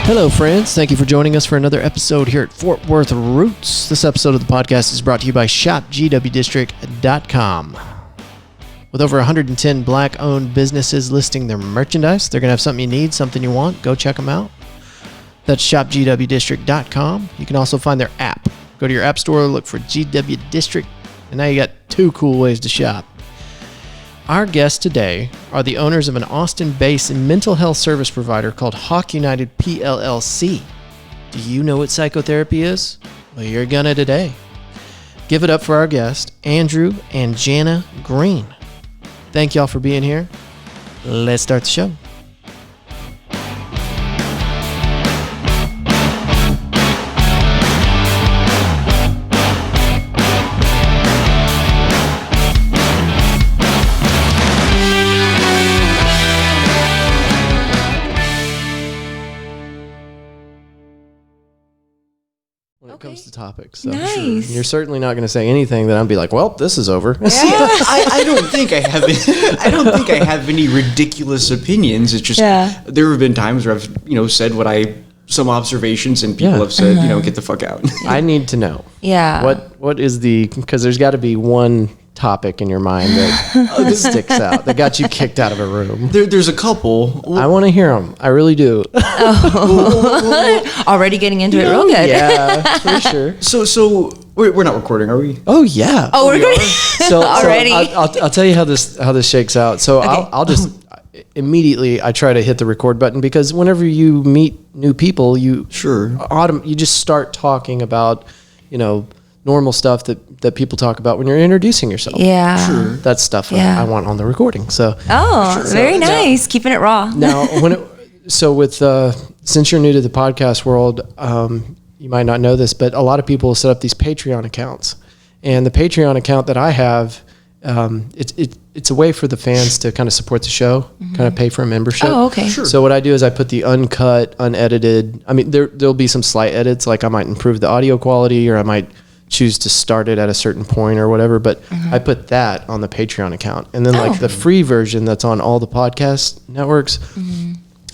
Hello, friends. Thank you for joining us for another episode here at Fort Worth Roots. This episode of the podcast is brought to you by shopgwdistrict.com. With over 110 Black-owned businesses listing their merchandise, they're going to have something you need, something you want. Go check them out. That's shopgwdistrict.com. You can also find their app. Go to your app store, look for GW District, and now you got two cool ways to shop. Our guests today are the owners of an Austin-based mental health service provider called HAWK United PLLC. Do you know what psychotherapy is? Well, you're gonna today. Give it up for our guests, Andrew and Jana Green. Thank y'all for being here. Let's start the show. Comes to topics. So nice. You're certainly not going to say anything that I'll be like, well, this is over. Yeah. See, I don't think I have any ridiculous opinions. It's just there have been times where I've said some observations and people have said get the fuck out. I need to know. Yeah. What is because there's got to be one topic in your mind that sticks out that got you kicked out of a room. There's a couple. I want to hear them. I really do. Already getting into it real good. Yeah, for sure. So we're not recording, are we? Oh yeah. Oh, we're going so already. I'll tell you how this shakes out. So Okay. I'll just immediately I try to hit the record button because whenever you meet new people, you just start talking about normal stuff that people talk about when you're introducing yourself. Yeah. Sure. That's stuff Yeah. I want on the recording. So very nice. Keeping it raw. Now, since you're new to the podcast world, you might not know this, but a lot of people set up these Patreon accounts, and the Patreon account that I have, it's a way for the fans to kind of support the show, kind of pay for a membership. Oh, okay. Sure. So what I do is I put the uncut, unedited. I mean, there'll be some slight edits, like I might improve the audio quality, or I might choose to start it at a certain point or whatever, but I put that on the Patreon account. And then like the free version that's on all the podcast networks,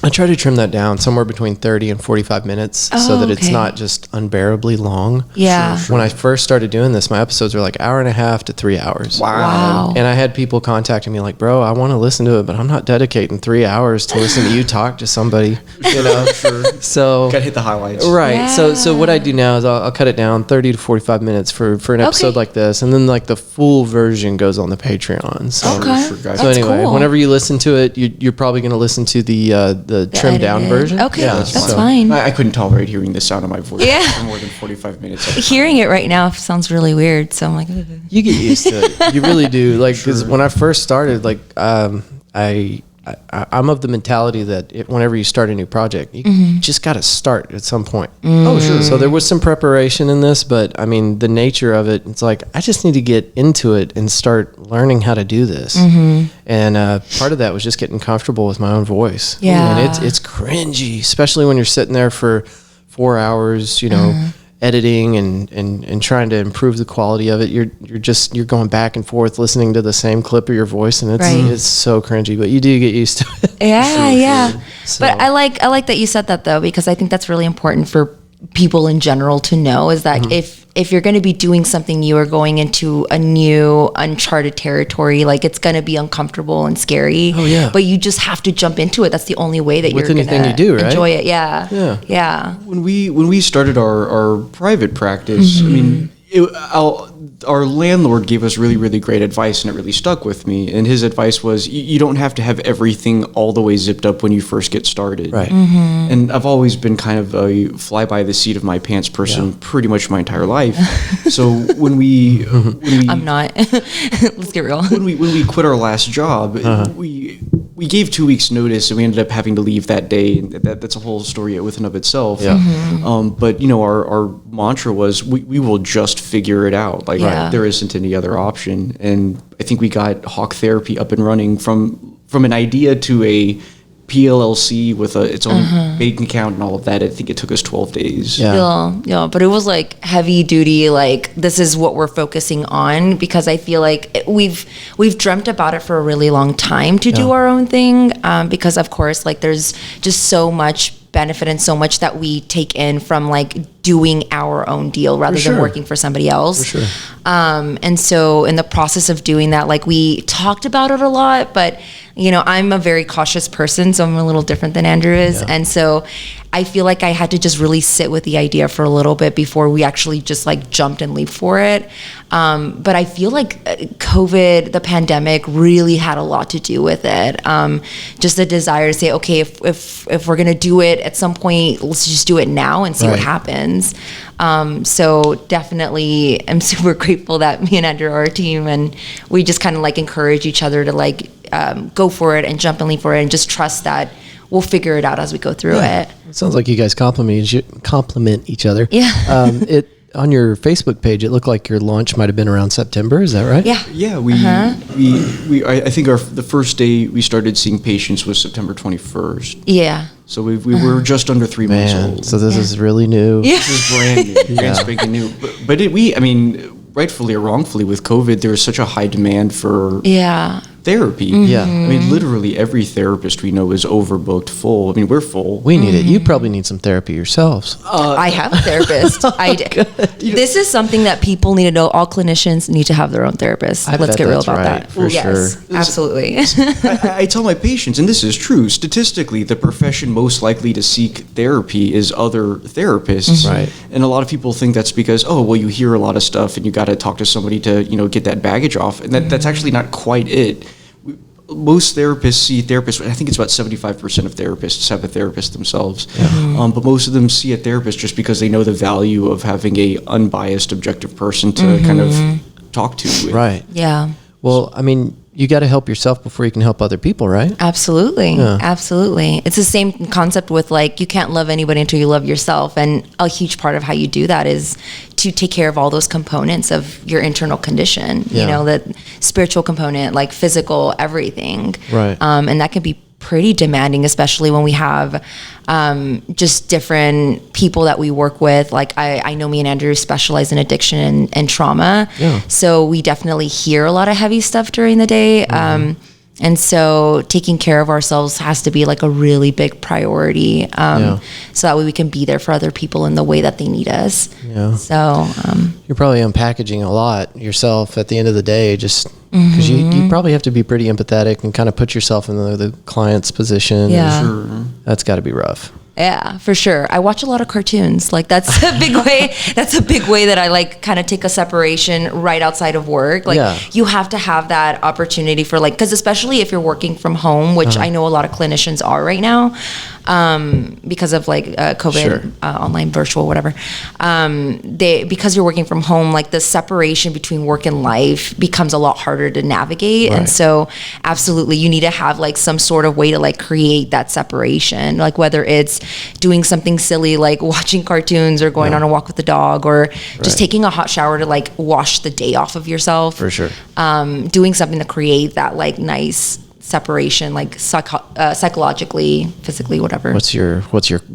I try to trim that down somewhere between 30 and 45 minutes so that it's not just unbearably long. Yeah. When I first started doing this, my episodes were like 1.5 to 3 hours. Wow. And I had people contacting me like, bro, I want to listen to it, but I'm not dedicating 3 hours to listen to you talk to somebody, So Gotta hit the highlights. right. Yeah. So what I do now is I'll cut it down 30 to 45 minutes for an episode like this. And then like the full version goes on the Patreon. So, Okay. Sure, guys. so That's anyway, cool. whenever you listen to it, you're probably going to listen to the trimmed down edited. version. Okay, Yeah, that's so- fine. I couldn't tolerate hearing the sound of my voice for more than 45 minutes. Hearing it right now sounds really weird. So I'm like, ugh. You get used to it. You really do. Like, because when I first started, like, I'm of the mentality that whenever you start a new project, you just got to start at some point. Oh, sure. So there was some preparation in this, but I mean, the nature of it, it's like, I just need to get into it and start learning how to do this. And part of that was just getting comfortable with my own voice. Yeah. And it's cringy, especially when you're sitting there for 4 hours, editing and trying to improve the quality of it. You're going back and forth listening to the same clip of your voice, and it's so cringy, but you do get used to it. Yeah. So- But I like that you said that though, because I think that's really important for people in general to know is that if you're going to be doing something new or going into a new uncharted territory, like it's going to be uncomfortable and scary. Oh, yeah. But you just have to jump into it. That's the only way that With you're going anything you do, to right? enjoy it. Yeah. Yeah. When we started our private practice, I mean, our landlord gave us really, really great advice, and it really stuck with me. And his advice was, you don't have to have everything all the way zipped up when you first get started. Right. And I've always been kind of a fly by the seat of my pants person pretty much my entire life. So when we I'm not. Let's get real. when we quit our last job, we gave 2 weeks notice, and we ended up having to leave that day. And that's a whole story within of itself. Yeah. But our mantra was, we will just figure it out. Like there isn't any other option. And I think we got HAWK Therapy up and running from an idea to a PLLC with its own bank account and all of that. I think it took us 12 days. Yeah, but it was like heavy duty, like this is what we're focusing on, because I feel like we've dreamt about it for a really long time to do our own thing, because of course, like there's just so much benefit and so much that we take in from like doing our own deal rather than working for somebody else. For sure. And so in the process of doing that, like we talked about it a lot, but you know, I'm a very cautious person, so I'm a little different than Andrew is. Yeah. And so I feel like I had to just really sit with the idea for a little bit before we actually just like jumped and leaped for it. But I feel like COVID, the pandemic, really had a lot to do with it. Just the desire to say, okay, if we're gonna do it at some point, let's just do it now and see what happens. So definitely, I'm super grateful that me and Andrew are a team, and we just kind of like encourage each other to like go for it and jump and leap for it, and just trust that we'll figure it out as we go through it. It sounds like you guys compliment each other. Yeah. On your Facebook page, it looked like your launch might have been around September. Is that right? Yeah. Yeah. I think the first day we started seeing patients was September 21st. Yeah. So we were just under 3 months old. So this is really new. Yeah. This is brand new, brand spanking new. But I mean, rightfully or wrongfully with COVID, there was such a high demand for therapy. Yeah. I mean, literally every therapist we know is overbooked, full. I mean, we're full. We need it. You probably need some therapy yourselves. I have a therapist. This is something that people need to know. All clinicians need to have their own therapist. Let's get real about that. For sure. Absolutely. I tell my patients, and this is true, statistically, the profession most likely to seek therapy is other therapists. Right. And a lot of people think that's because, you hear a lot of stuff and you got to talk to somebody to, get that baggage off. And that's actually not quite it. Most therapists see therapists. I think it's about 75% of therapists have a therapist themselves. Yeah. But most of them see a therapist just because they know the value of having a unbiased, objective person to kind of talk to. With. Right. Yeah. Well, I mean, you got to help yourself before you can help other people, right? Absolutely. Yeah. Absolutely. It's the same concept with like, you can't love anybody until you love yourself. And a huge part of how you do that is to take care of all those components of your internal condition, you know, that spiritual component, like physical, everything. Right. And that can be pretty demanding, especially when we have just different people that we work with. Like I know me and Andrew specialize in addiction and trauma. Yeah. So we definitely hear a lot of heavy stuff during the day. And so taking care of ourselves has to be like a really big priority. So that way we can be there for other people in the way that they need us. Yeah. So you're probably unpackaging a lot yourself at the end of the day, just because you probably have to be pretty empathetic and kind of put yourself in the client's position. Yeah. Sure. That's got to be rough. Yeah, for sure. I watch a lot of cartoons. Like that's a big way. That's a big way that I like kind of take a separation right outside of work. Like you have to have that opportunity for like, because especially if you're working from home, which I know a lot of clinicians are right now, because of like COVID, online, virtual, whatever. Because you're working from home, like the separation between work and life becomes a lot harder to navigate. Right. And so absolutely, you need to have like some sort of way to like create that separation, like whether it's doing something silly like watching cartoons or going on a walk with the dog, or just taking a hot shower to like wash the day off of yourself. For sure. Doing something to create that like nice separation, like psychologically, physically, whatever. What's your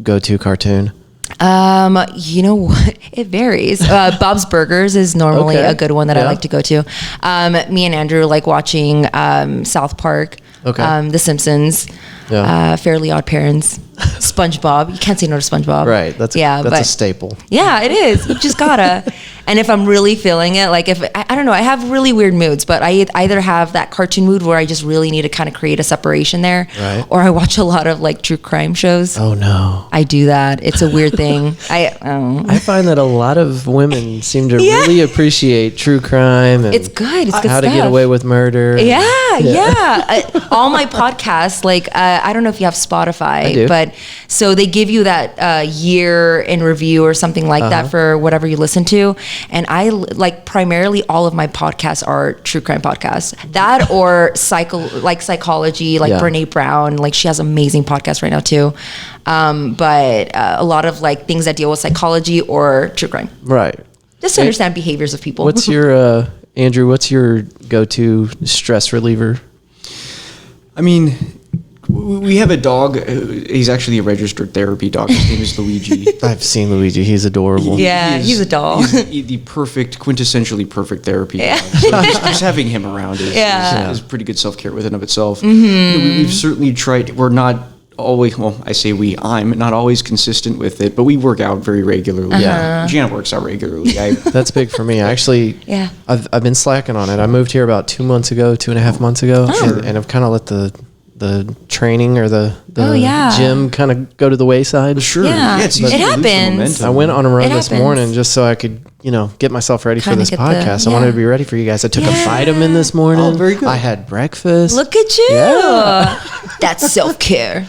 go-to cartoon? You know what? It varies. Bob's Burgers is normally a good one that I like to go to. Me and Andrew like watching South Park, The Simpsons, Fairly Odd Parents, SpongeBob. You can't say no to SpongeBob. Right. That's a staple. Yeah, it is. You just gotta. And if I'm really feeling it, like if I don't know, I have really weird moods, but I either have that cartoon mood where I just really need to kind of create a separation there, or I watch a lot of like true crime shows. Oh no, I do that. It's a weird thing. I find that a lot of women seem to really appreciate true crime. And it's good. It's good how stuff. to get away with murder. Yeah. All my podcasts, like I don't know if you have Spotify, but so they give you that year in review or something like that for whatever you listen to. And I like primarily all of my podcasts are true crime podcasts. That or psychology, like Brene Brown, like she has amazing podcasts right now too. But a lot of like things that deal with psychology or true crime. Right. Just to understand behaviors of people. What's your Andrew? What's your go-to stress reliever? I mean, we have a dog. He's actually a registered therapy dog. His name is Luigi. I've seen Luigi. He's adorable. He's a doll. He's the quintessentially perfect therapy dog. So just having him around is pretty good self-care within of itself. We've certainly tried. We're not always, well, I say I'm not always consistent with it, but we work out very regularly. Yeah. Jana works out regularly. That's big for me. Actually, I've been slacking on it. I moved here about 2.5 months ago, and I've kind of let the training or the gym kind of go to the wayside. Sure. Yeah, it happens. I went on a run this morning just so I could, get myself ready for this podcast. I wanted to be ready for you guys. I took a vitamin this morning. Oh, very good. I had breakfast. Look at you. Yeah. That's self-care.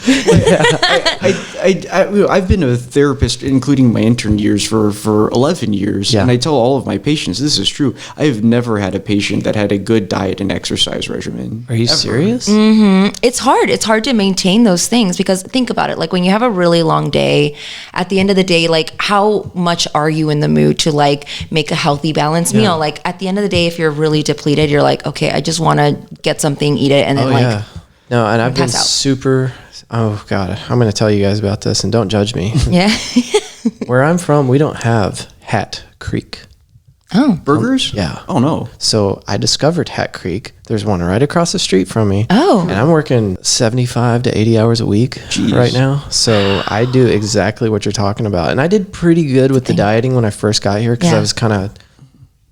I've been a therapist, including my intern years, for 11 years. Yeah. And I tell all of my patients, this is true. I have never had a patient that had a good diet and exercise regimen. Are you serious? Mm-hmm. It's hard. It's hard to maintain those things because think about it. Like when you have a really long day, at the end of the day, like how much are you in the mood to like make a healthy, balanced meal? Like at the end of the day, if you're really depleted, you're like, okay, I just want to get something, eat it, and then No, and I've been super, oh God, I'm going to tell you guys about this and don't judge me. Yeah. Where I'm from, we don't have Hat Creek. Oh. Burgers? Yeah. Oh, no. So I discovered Hat Creek. There's one right across the street from me. Oh. And I'm working 75 to 80 hours a week right now. So I do exactly what you're talking about. And I did pretty good with the dieting when I first got here because I was kind of,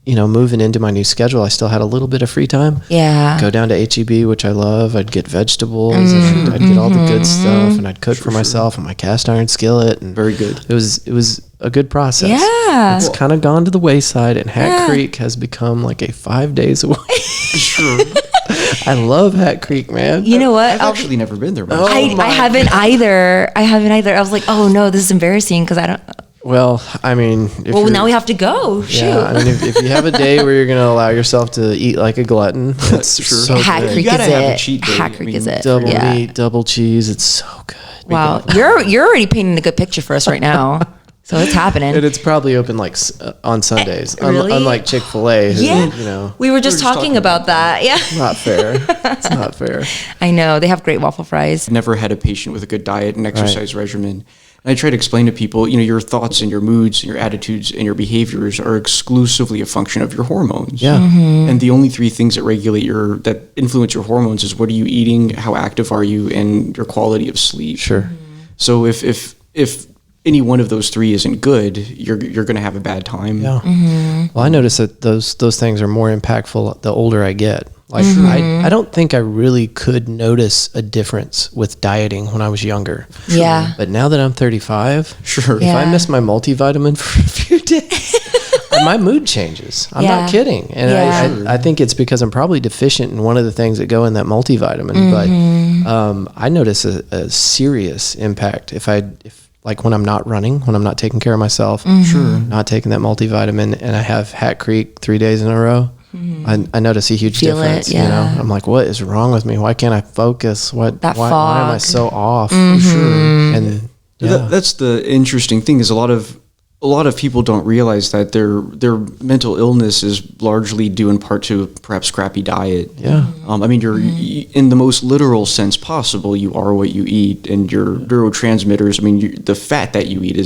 moving into my new schedule. I still had a little bit of free time. Yeah. Go down to HEB, which I love. I'd get vegetables and I'd get all the good stuff and I'd cook for myself on my cast iron skillet. And very good. It was a good process. Yeah. It's kind of gone to the wayside, and Hat Creek has become like a 5 days a week. Sure. I love Hat Creek, man. You know what? I've actually never been there. I haven't either. I was like, oh no, this is embarrassing because I don't. Well, I mean, now we have to go. Shoot. Yeah, I mean, if you have a day where you're going to allow yourself to eat like a glutton, it's so Hat good. Creek You gotta is have a it. cheat day. Hat Creek is it. Double meat, double cheese. It's so good. Wow, you're already painting a good picture for us right now. So it's happening. And it's probably open like on Sundays, really? Unlike Chick-fil-A. Yeah, we were just talking about that. Yeah, not fair. It's not fair. I know they have great waffle fries. I've never had a patient with a good diet and exercise regimen. And I try to explain to people, your thoughts and your moods and your attitudes and your behaviors are exclusively a function of your hormones. Yeah. Mm-hmm. And the only three things that influence your hormones is what are you eating, how active are you, and your quality of sleep. Sure. Mm-hmm. So if any one of those three isn't good, you're going to have a bad time. Yeah. Mm-hmm. Well, I notice that those things are more impactful the older I get. Like I don't think I really could notice a difference with dieting when I was younger. Yeah. But now that I'm 35, Sure. If I miss my multivitamin for a few days, my mood changes. I'm not kidding. And I think it's because I'm probably deficient in one of the things that go in that multivitamin. But I notice a serious impact if like when I'm not running, when I'm not taking care of myself, not taking that multivitamin, and I have Hat Creek 3 days in a row. I notice a huge difference. I'm like, what is wrong with me? Why can't I focus? Why am I so off? Sure. And that's the interesting thing is a lot of people don't realize that their mental illness is largely due in part to perhaps crappy diet. Yeah. I mean, you're in the most literal sense possible. You are what you eat, and your neurotransmitters. I mean, the fat that you eat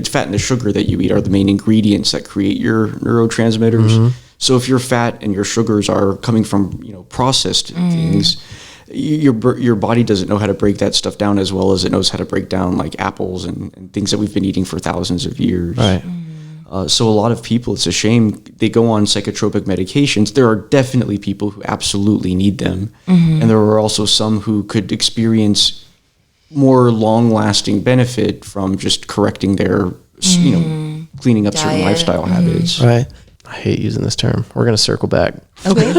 fat and the sugar that you eat are the main ingredients that create your neurotransmitters. Mm-hmm. So if your fat and your sugars are coming from processed things, your body doesn't know how to break that stuff down as well as it knows how to break down like apples and things that we've been eating for thousands of years. Right. So a lot of people, it's a shame, they go on psychotropic medications. There are definitely people who absolutely need them. Mm-hmm. And there are also some who could experience more long-lasting benefit from just correcting their, cleaning up certain lifestyle habits. Right. I hate using this term. We're going to circle back. Okay.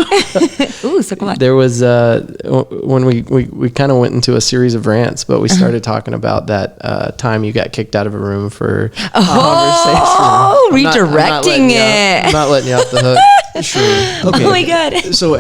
Ooh, circle back. There was when we kind of went into a series of rants, but we started talking about that time you got kicked out of a room for conversation. Oh, redirecting it. I'm not letting you off the hook. Sure. Okay. Oh my God. So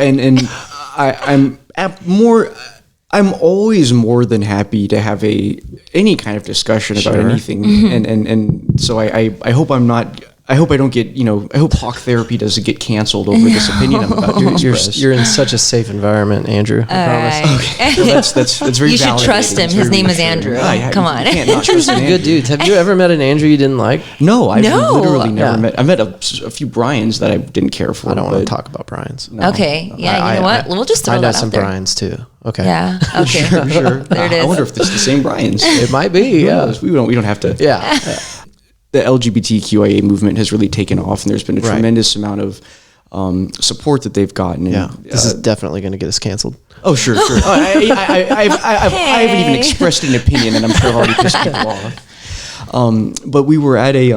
I'm always more than happy to have any kind of discussion about anything, and so I hope I'm not I hope I don't get, I hope HAWK Therapy doesn't get canceled over this opinion I'm about to express. You're in such a safe environment, Andrew. I promise. Okay. Well, that's very. You should trust him. His name is Andrew. Come on. Andrew's a good dude. Have you ever met an Andrew you didn't like? No, I've literally never met. I met a few Brians that I didn't care for. I don't want to talk about Brians. No. Okay. Yeah. You know what? We'll just throw that out there. I know some Brians too. Okay. Yeah. Okay. Sure. There it is. I wonder if it's the same Brians. It might be. Yeah. We don't have to. Yeah. The LGBTQIA movement has really taken off, and there's been a tremendous amount of support that they've gotten. And, this is definitely going to get us canceled. Oh, sure. I haven't even expressed an opinion, and I'm sure I've already pissed people off. But we were at a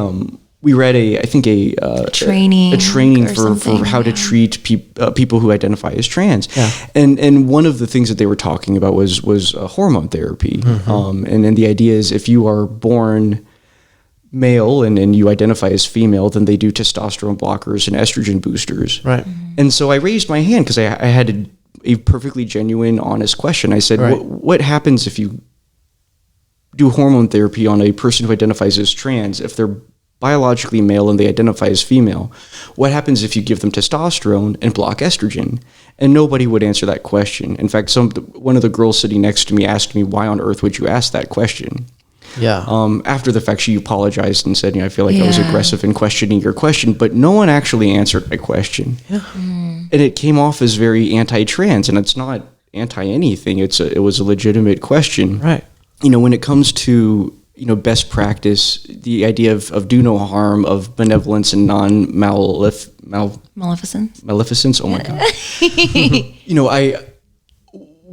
training for how to treat people who identify as trans. Yeah. And one of the things that they were talking about was hormone therapy. Mm-hmm. And then the idea is if you are born male and you identify as female, then they do testosterone blockers and estrogen boosters. Right. Mm-hmm. And so I raised my hand because I had a perfectly genuine, honest question. I said, what happens if you do hormone therapy on a person who identifies as trans if they're biologically male and they identify as female? What happens if you give them testosterone and block estrogen? And nobody would answer that question. In fact, one of the girls sitting next to me asked me, why on earth would you ask that question? Yeah. After the fact, she apologized and said, I feel like I was aggressive in questioning your question, but no one actually answered my question. Yeah. And it came off as very anti-trans, and it's not anti-anything. It was a legitimate question. Right. When it comes to, best practice, the idea of do no harm, of benevolence and maleficence. Oh my God.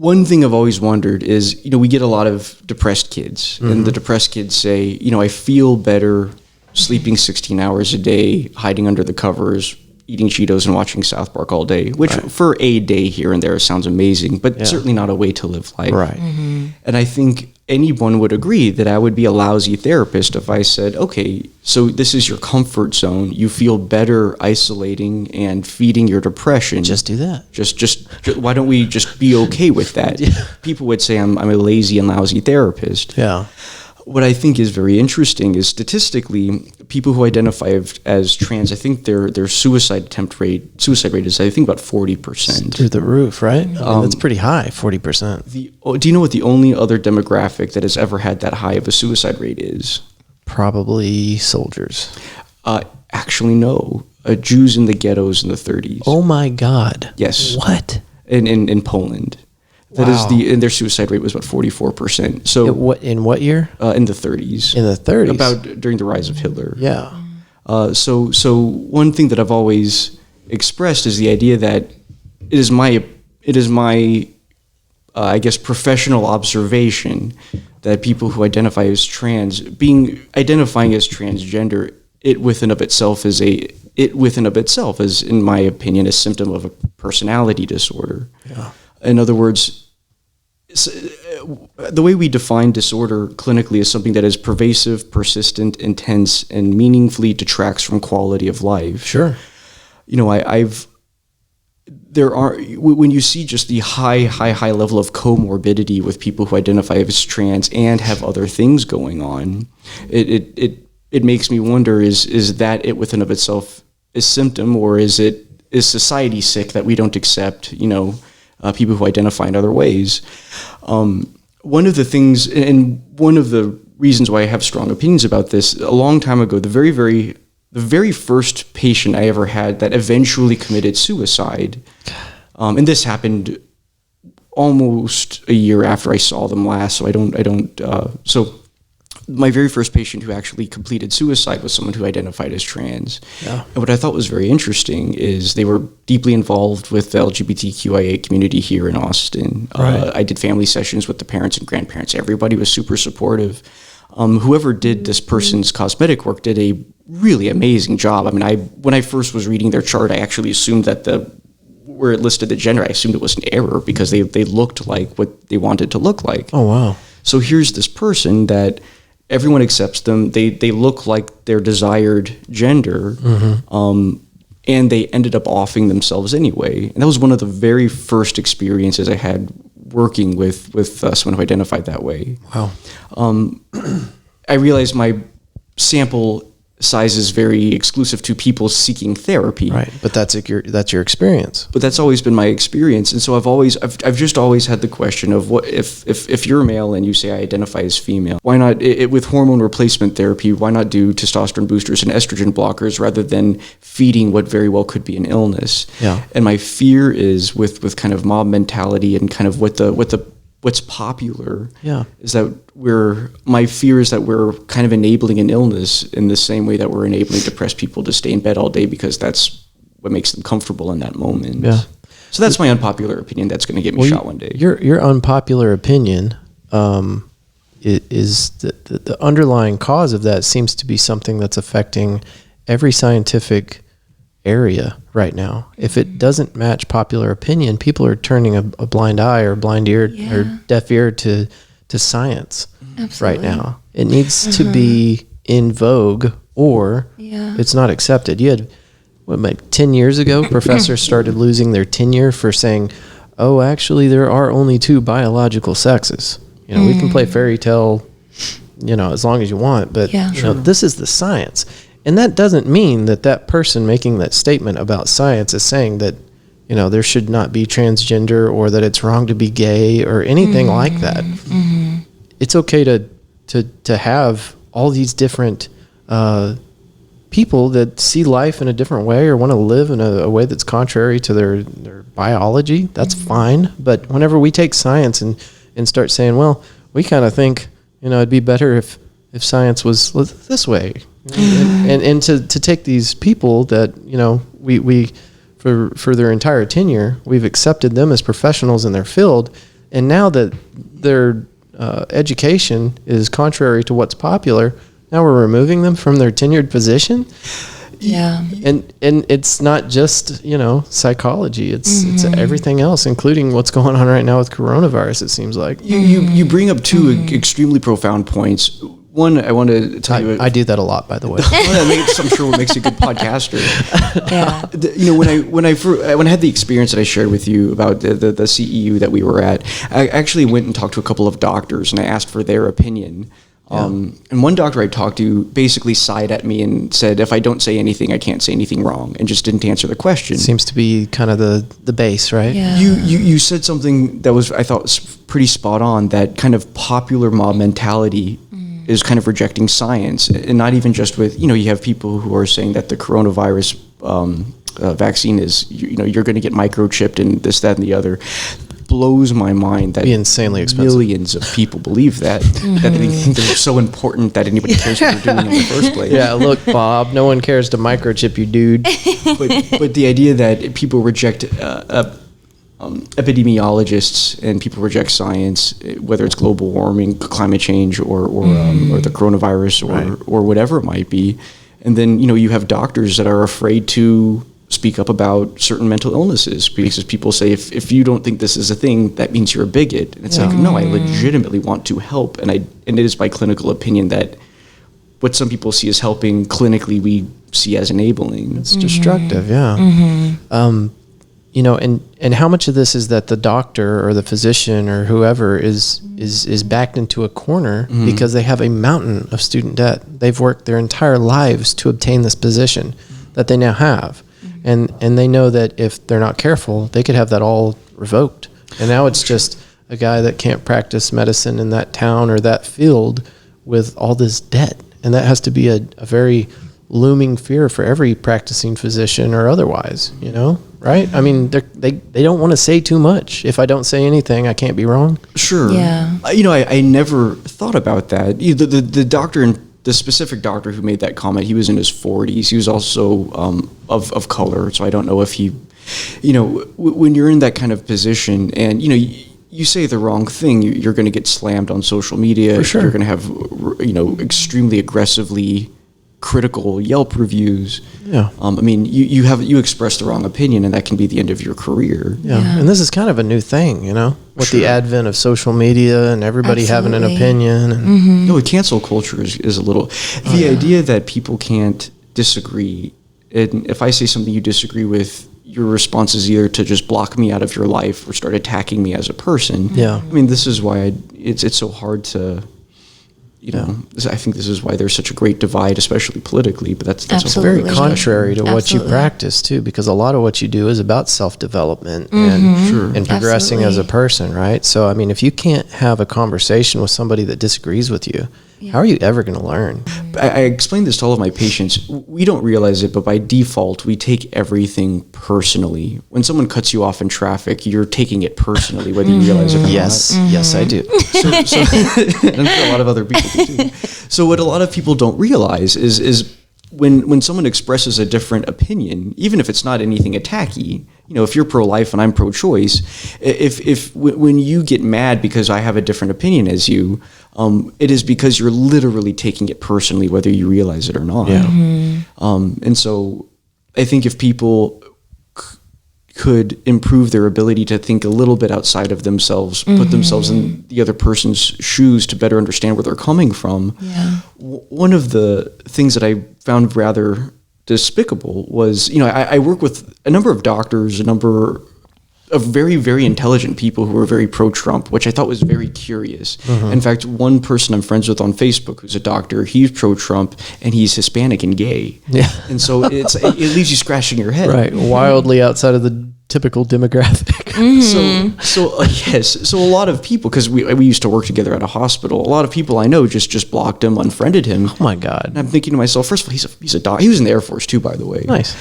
One thing I've always wondered is, we get a lot of depressed kids, and the depressed kids say, I feel better sleeping 16 hours a day, hiding under the covers, eating Cheetos and watching South Park all day, which for a day here and there sounds amazing, but certainly not a way to live life. Right. Mm-hmm. And I think anyone would agree that I would be a lousy therapist if I said, okay, so this is your comfort zone. You feel better isolating and feeding your depression. Just do that. Just why don't we just be okay with that? Yeah. People would say I'm a lazy and lousy therapist. Yeah. What I think is very interesting is statistically, people who identify as trans, I think their suicide rate is, I think, about 40%. Through the roof, right? That's pretty high, 40%. Do you know what the only other demographic that has ever had that high of a suicide rate is? Probably soldiers. Actually, no. Jews in the ghettos in the 30s. Oh my God. Yes. What? In Poland. That is and their suicide rate was about 44%. So in what year? In the 30s. In the 30s. About during the rise of Hitler. Yeah. So one thing that I've always expressed is the idea that it is my I guess professional observation that people who identify as trans, identifying as transgender, it within of itself is, in my opinion, a symptom of a personality disorder. Yeah. In other words, the way we define disorder clinically is something that is pervasive, persistent, intense, and meaningfully detracts from quality of life. Sure. When you see just the high level of comorbidity with people who identify as trans and have other things going on, it makes me wonder, is that it within of itself a symptom, or is society sick that we don't accept, people who identify in other ways? One of the things, and one of the reasons why I have strong opinions about this, a long time ago, the very first patient I ever had that eventually committed suicide, and this happened almost a year after I saw them last, so my very first patient who actually completed suicide was someone who identified as trans. Yeah. And what I thought was very interesting is they were deeply involved with the LGBTQIA community here in Austin. Right. I did family sessions with the parents and grandparents. Everybody was super supportive. Whoever did this person's cosmetic work did a really amazing job. I mean, when I first was reading their chart, I actually assumed that where it listed the gender, I assumed it was an error because they looked like what they wanted to look like. Oh, wow. So here's this person that everyone accepts them. They look like their desired gender, and they ended up offing themselves anyway. And that was one of the very first experiences I had working with someone who identified that way. Wow. I realized my sample size is very exclusive to people seeking therapy. Right. But that's your experience. But that's always been my experience. And so I've just always had the question of what if you're a male and you say I identify as female, why not with hormone replacement therapy, why not do testosterone boosters and estrogen blockers rather than feeding what very well could be an illness? Yeah. And my fear is with kind of mob mentality and kind of what's popular, is that my fear is that we're kind of enabling an illness in the same way that we're enabling depressed people to stay in bed all day because that's what makes them comfortable in that moment. Yeah. So that's my unpopular opinion. That's going to get me shot one day. Your unpopular opinion is the underlying cause of that seems to be something that's affecting every scientific area right now. If it doesn't match popular opinion, people are turning a blind eye or blind ear or deaf ear to science. Absolutely. Right now. It needs to be in vogue or it's not accepted. You had, 10 years ago, professors started losing their tenure for saying, oh, actually, there are only 2 biological sexes. We can play fairy tale, as long as you want, but this is the science. And that doesn't mean that person making that statement about science is saying that, there should not be transgender or that it's wrong to be gay or anything like that. It's okay to have all these different people that see life in a different way or want to live in a way that's contrary to their biology. That's fine. But whenever we take science and start saying, well, we kind of think, it'd be better if science was this way. And to take these people that, we for their entire tenure, we've accepted them as professionals in their field. And now that their education is contrary to what's popular, now we're removing them from their tenured position. Yeah. And it's not just, psychology. It's everything else, including what's going on right now with coronavirus, it seems like. You bring up 2 extremely profound points. One, I want to tell you. I do that a lot, by the way. I'm sure what makes you a good podcaster. When I had the experience that I shared with you about the CEU that we were at, I actually went and talked to a couple of doctors and I asked for their opinion. And one doctor I talked to basically sighed at me and said, if I don't say anything, I can't say anything wrong, and just didn't answer the question. Seems to be kind of the base, right? Yeah. You said something that was, I thought, pretty spot on, that kind of popular mob mentality is kind of rejecting science, and not even just with, you have people who are saying that the coronavirus vaccine is, you're going to get microchipped and this, that, and the other. Blows my mind that be insanely expensive. Millions of people believe that they think they're so important that anybody cares what they're doing in the first place. Yeah, look, Bob, no one cares to microchip you, dude. But the idea that people reject epidemiologists and people reject science, whether it's global warming, climate change, or the coronavirus, or whatever it might be, and then you have doctors that are afraid to speak up about certain mental illnesses because people say, if you don't think this is a thing, that means you're a bigot. And it's like, no, I legitimately want to help. And it is my clinical opinion that what some people see as helping, clinically we see as enabling. It's destructive, yeah. And how much of this is that the doctor or the physician or whoever is backed into a corner because they have a mountain of student debt. They've worked their entire lives to obtain this position that they now have. And they know that if they're not careful, they could have that all revoked. And now it's just a guy that can't practice medicine in that town or that field with all this debt. And that has to be a very looming fear for every practicing physician or otherwise, right? I mean, they don't want to say too much. If I don't say anything, I can't be wrong. Sure. Yeah. I never thought about that. The doctor and the specific doctor who made that comment, he was in his 40s. He was also of color, so I don't know if he, when you're in that kind of position and, you say the wrong thing, you're going to get slammed on social media. For sure. You're going to have, extremely aggressively critical Yelp reviews. Yeah. You express the wrong opinion, and that can be the end of your career. Yeah. And this is kind of a new thing, with the advent of social media and everybody having an opinion. And No, cancel culture is a little, the idea that people can't disagree. And if I say something you disagree with, your response is either to just block me out of your life or start attacking me as a person. Yeah. This is why it's so hard to I think this is why there's such a great divide, especially politically, but that's very contrary to what you practice too, because a lot of what you do is about self-development and progressing as a person, right? So, I mean, if you can't have a conversation with somebody that disagrees with you, how are you ever going to learn? I explain this to all of my patients. We don't realize it, but by default, we take everything personally. When someone cuts you off in traffic, you're taking it personally, whether you realize it or not. Yes, I do. So and I'm sure a lot of other people do too. So what a lot of people don't realize is when someone expresses a different opinion, even if it's not anything attacky, if you're pro-life and I'm pro-choice, when you get mad because I have a different opinion as you, it is because you're literally taking it personally, whether you realize it or not. Yeah. And so I think if people could improve their ability to think a little bit outside of themselves, put themselves in the other person's shoes to better understand where they're coming from. One of the things that I found rather despicable was, I work with a number of doctors, a number of very, very intelligent people who were very pro-Trump, which I thought was very curious. In fact, one person I'm friends with on Facebook who's a doctor, he's pro-Trump and he's Hispanic and gay. Yeah. And so it leaves you scratching your head. Right. Wildly outside of the typical demographic. So a lot of people, because we used to work together at a hospital, a lot of people I know just blocked him, unfriended him. Oh my God. And I'm thinking to myself, first of all, he's a doctor. He was in the Air Force too, by the way. Nice.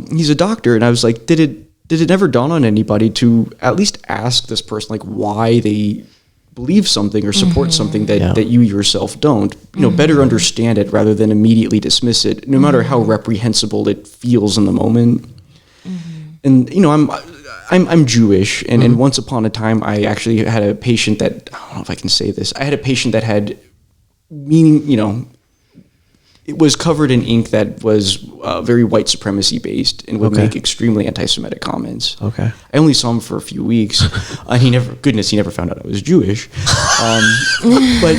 He's a doctor. And I was like, did it never dawn on anybody to at least ask this person like why they believe something or support something that you yourself don't, better understand it rather than immediately dismiss it, no matter how reprehensible it feels in the moment. And, I'm Jewish, and once upon a time, I actually had a patient that, I don't know if I can say this, I had a patient that had it was covered in ink that was very white supremacy based and would make extremely anti-Semitic comments. Okay. I only saw him for a few weeks. He never found out I was Jewish. But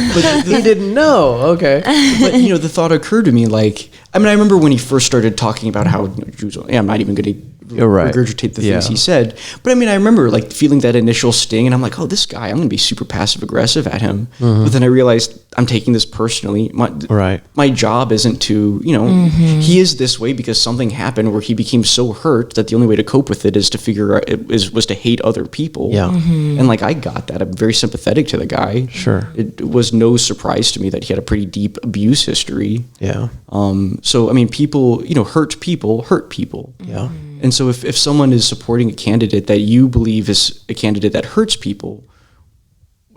he didn't know. Okay. But the thought occurred to me, I remember when he first started talking about how Jews. I'm not even going to regurgitate the things he said. But I remember feeling that initial sting, and I'm like, oh, this guy, I'm going to be super passive aggressive at him. But then I realized I'm taking this personally. My job isn't to, he is this way because something happened where he became so hurt that the only way to cope with it is to figure out was to hate other people. Yeah. And I got that. I'm very sympathetic to the guy. Sure. It was no surprise to me that he had a pretty deep abuse history. Yeah. So people, hurt people. Yeah. And so if someone is supporting a candidate that you believe is a candidate that hurts people,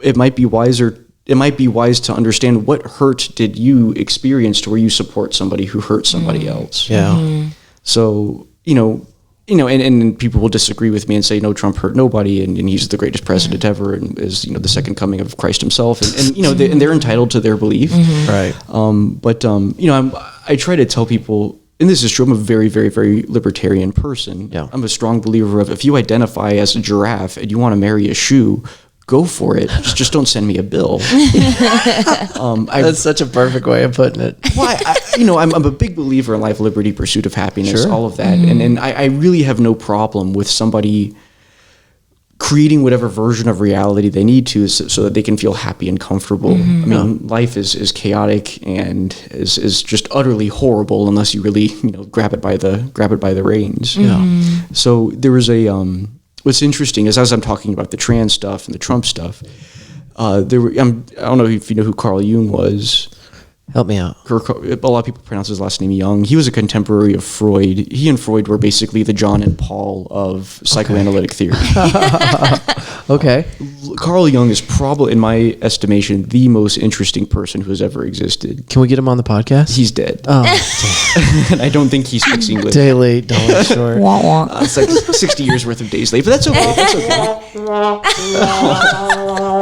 it might be wise to understand what hurt did you experience to where you support somebody who hurt somebody else. Yeah. So, and people will disagree with me and say, no, Trump hurt nobody, and he's the greatest president ever, and is, the second coming of Christ himself, and they're entitled to their belief. Right. I try to tell people, and this is true, I'm a very, very, very libertarian person. Yeah. I'm a strong believer of if you identify as a giraffe and you want to marry a shoe, go for it. Just don't send me a bill. That's such a perfect way of putting it. Well, I'm a big believer in life, liberty, pursuit of happiness, all of that. And I really have no problem with somebody creating whatever version of reality they need to so that they can feel happy and comfortable. Life is chaotic and is just utterly horrible unless you really, grab it by the reins. Yeah. So there was what's interesting is as I'm talking about the trans stuff and the Trump stuff, I don't know if you know who Carl Jung was. Help me out. A lot of people pronounce his last name Jung. He was a contemporary of Freud. He and Freud were basically the John and Paul of psychoanalytic theory. Okay. Carl Jung is probably, in my estimation, the most interesting person who has ever existed. Can we get him on the podcast? He's dead. Oh, and I don't think he speaks English. Day late, dollar short. It's like 60 years worth of days late, but that's okay.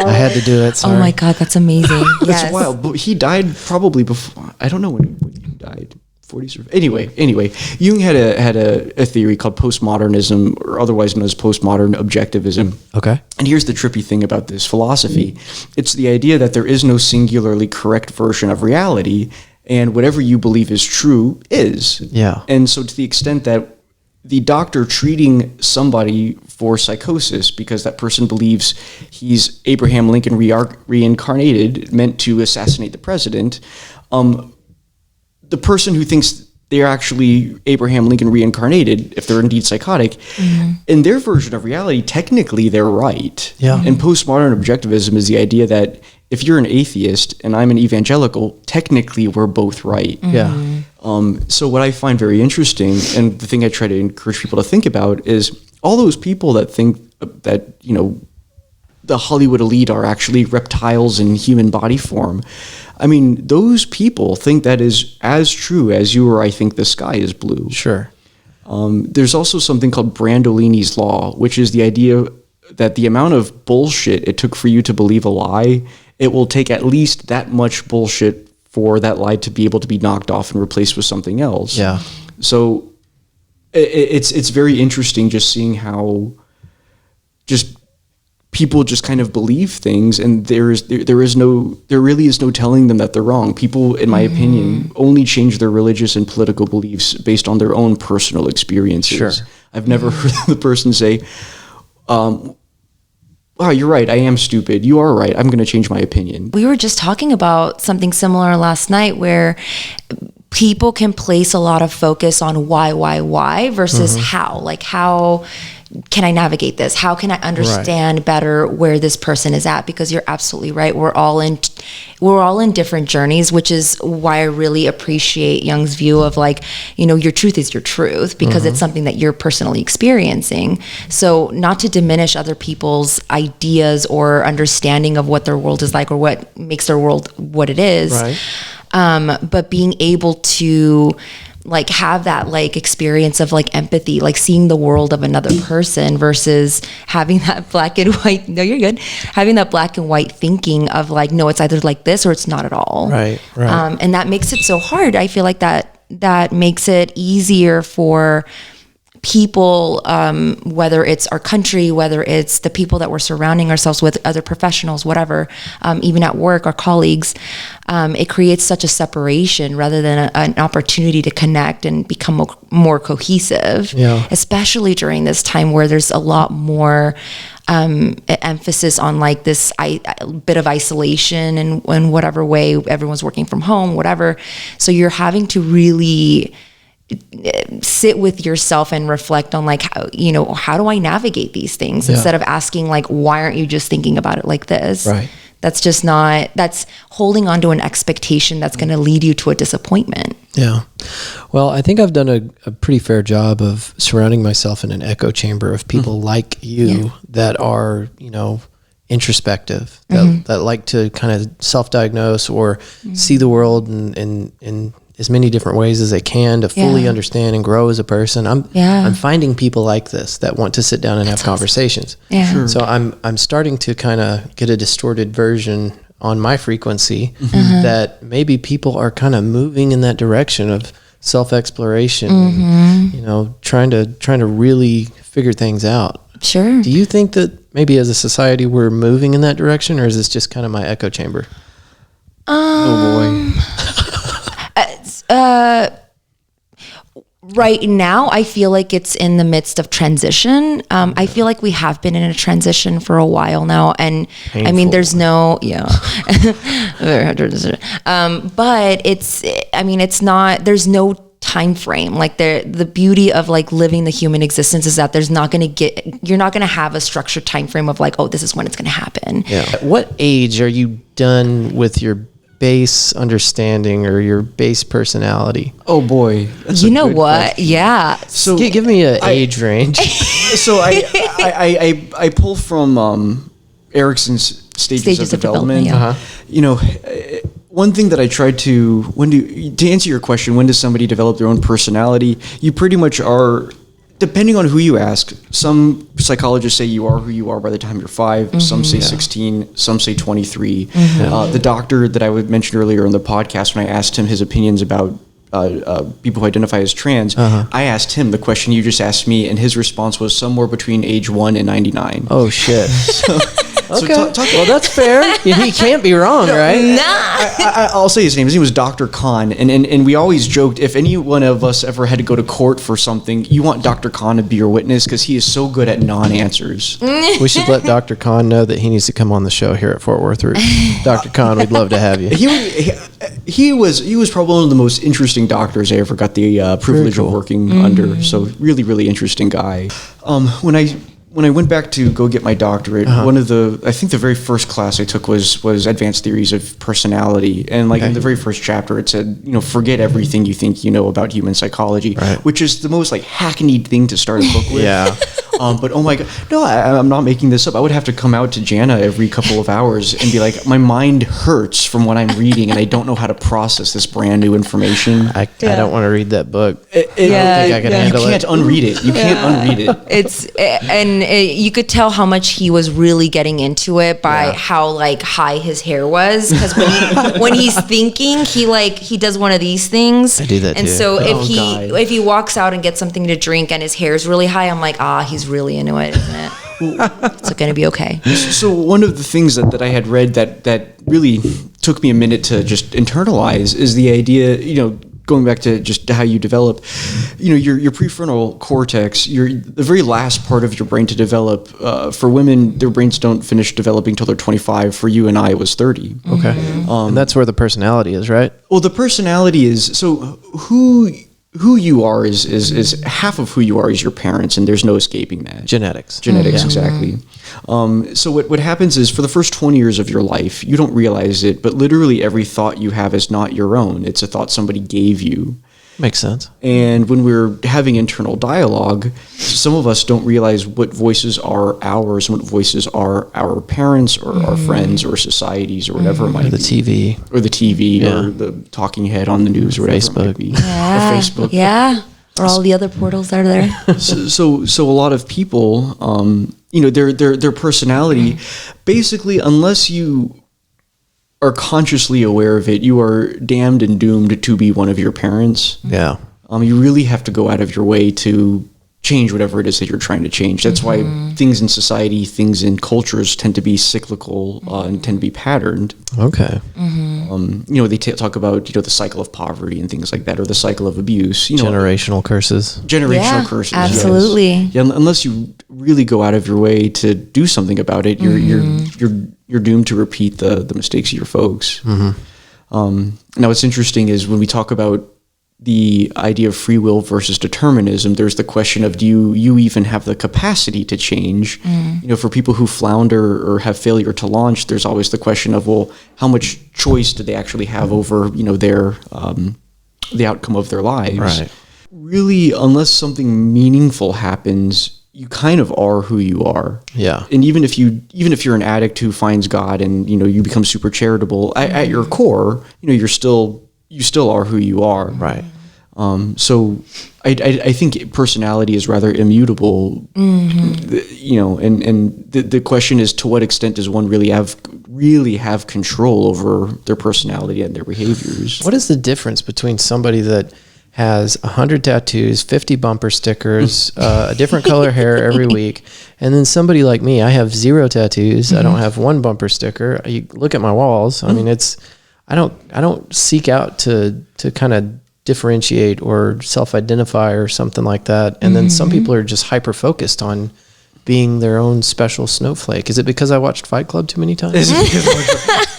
I had to do it. Sorry. Oh my God, that's amazing. That's wild. But he died probably before. I don't know when he died. 40s or anyway. Jung had a theory called postmodernism, or otherwise known as postmodern objectivism. Okay. And here's the trippy thing about this philosophy: it's the idea that there is no singularly correct version of reality, and whatever you believe is true is. Yeah. And so, to the extent that the doctor treating somebody for psychosis because that person believes he's Abraham Lincoln reincarnated, meant to assassinate the president. The person who thinks they're actually Abraham Lincoln reincarnated, if they're indeed psychotic, in their version of reality, technically they're right. Yeah. And postmodern objectivism is the idea that if you're an atheist and I'm an evangelical, technically we're both right. Yeah. So what I find very interesting, and the thing I try to encourage people to think about, is all those people that think that, the Hollywood elite are actually reptiles in human body form. I mean, those people think that is as true as you or I think the sky is blue. Sure. There's also something called Brandolini's Law, which is the idea that the amount of bullshit it took for you to believe a lie, it will take at least that much bullshit for that lie to be able to be knocked off and replaced with something else. Yeah. So it's very interesting just seeing how just people just kind of believe things, and there really is no telling them that they're wrong. People, in my opinion, only change their religious and political beliefs based on their own personal experiences. Sure. I've never heard the person say, "Wow, you're right. I am stupid. You are right. I'm going to change my opinion." We were just talking about something similar last night where people can place a lot of focus on why versus how. Like, how can I navigate this? How can I understand better where this person is at? Because you're absolutely right. We're all in different journeys, which is why I really appreciate Jung's view of like, your truth is your truth, because it's something that you're personally experiencing. So not to diminish other people's ideas or understanding of what their world is like or what makes their world what it is. Right. But being able to like have that like experience of like empathy, like seeing the world of another person versus having that black and white, no, you're good. Having that black and white thinking of like, no, it's either like this or it's not at all. Right. And that makes it so hard. I feel like that makes it easier for people, whether it's our country, whether it's the people that we're surrounding ourselves with, other professionals, whatever, even at work, our colleagues, it creates such a separation rather than an opportunity to connect and become more cohesive, especially during this time where there's a lot more emphasis on like this bit of isolation and in whatever way everyone's working from home, whatever. So you're having to really sit with yourself and reflect on like how do I navigate these things instead of asking like, why aren't you just thinking about it like this? Right. That's holding on to an expectation that's going to lead you to a disappointment. Yeah. Well, I think I've done a pretty fair job of surrounding myself in an echo chamber of people like you that are, introspective, that like to kind of self-diagnose or see the world in as many different ways as they can to fully understand and grow as a person. I'm finding people like this that want to sit down and have conversations. Yeah. Sure. So I'm starting to kind of get a distorted version on my frequency that maybe people are kind of moving in that direction of self-exploration, and, trying to really figure things out. Sure. Do you think that maybe as a society we're moving in that direction, or is this just kind of my echo chamber? Oh boy. Right now, I feel like it's in the midst of transition. I feel like we have been in a transition for a while now. And Painful. I mean, there's no, but it's not, there's no time frame. Like the beauty of like living the human existence is that you're not going to have a structured time frame of like, oh, this is when it's going to happen. Yeah. At what age are you done with your base understanding or your base personality? Oh boy, that's you know what? question. Yeah. So give me an age range. So I pull from Erickson's stages of development. One thing that I tried to answer your question, when does somebody develop their own personality? You pretty much are. Depending on who you ask, some psychologists say you are who you are by the time you're 5. Some say 16. Some say 23. The doctor that I mentioned earlier in the podcast, when I asked him his opinions about people who identify as trans, I asked him the question you just asked me, and his response was somewhere between age 1 and 99. Oh shit! Okay. Well, that's fair. He can't be wrong, right? Nah. I'll say his name. His name was Dr. Khan, and we always joked, if any one of us ever had to go to court for something, you want Dr. Khan to be your witness because he is so good at non-answers. We should let Dr. Khan know that he needs to come on the show here at Fort Worth Root. Dr. Khan, we'd love to have you. He was probably one of the most interesting doctors I ever got the privilege of working under. So really, really interesting guy. When I went back to go get my doctorate, I think the very first class I took was Advanced Theories of Personality. And in the very first chapter, it said, forget everything you think you know about human psychology, which is the most hackneyed thing to start a book with. Yeah. But oh my God, no, I'm not making this up. I would have to come out to Jana every couple of hours and be like, my mind hurts from what I'm reading and I don't know how to process this brand new information. I don't want to read that book. Yeah. I don't think I can handle it. You can't unread it. You can't unread it. You could tell how much he was really getting into it by how high his hair was. Because when he's thinking, he does one of these things. I do that and too. so if he walks out and gets something to drink and his hair is really high, I'm like, he's really into it, isn't it? It's going to be okay. So one of the things that I had read that really took me a minute to just internalize is the idea, going back to just how you develop, your prefrontal cortex, the very last part of your brain to develop. For women, their brains don't finish developing till they're 25. For you and I, it was 30. Okay. And that's where the personality is, right? Well, the personality is, so who you are is half of who you are is your parents, and there's no escaping that. Genetics, exactly. So what happens is, for the first 20 years of your life, you don't realize it, but literally every thought you have is not your own. It's a thought somebody gave you. Makes sense. And when we're having internal dialogue, some of us don't realize what voices are ours and what voices are our parents or our friends or societies or whatever it might be. The TV. Or the TV or the talking head on the news or whatever it might be. Yeah. Or Facebook. Yeah. Or all the other portals that are there. So a lot of people, their personality, basically, unless you are consciously aware of it, you are damned and doomed to be one of your parents. Yeah. You really have to go out of your way to change whatever it is that you're trying to change. That's why things in society, things in cultures tend to be cyclical and tend to be patterned. Okay. They talk about, the cycle of poverty and things like that, or the cycle of abuse. Generational curses. Generational curses. Absolutely. Yes. Yeah, unless you really go out of your way to do something about it, you're doomed to repeat the mistakes of your folks. Now, what's interesting is when we talk about the idea of free will versus determinism, there's the question of, do you even have the capacity to change? For people who flounder or have failure to launch, there's always the question of, well, how much choice do they actually have over, their the outcome of their lives? Right. Really, unless something meaningful happens, you kind of are who you are. Yeah. And even if you're an addict who finds God and you become super charitable, at your core, you still are who you are. Right. So I think personality is rather immutable. And the question is, to what extent does one really have control over their personality and their behaviors? What is the difference between somebody that has 100 tattoos, 50 bumper stickers, a different color hair every week, and then somebody like me? I have 0 tattoos. I don't have 1 bumper sticker. You look at my walls. I mean, I don't seek out to kind of differentiate or self-identify or something like that. And then some people are just hyper-focused on being their own special snowflake. Is it because I watched Fight Club too many times?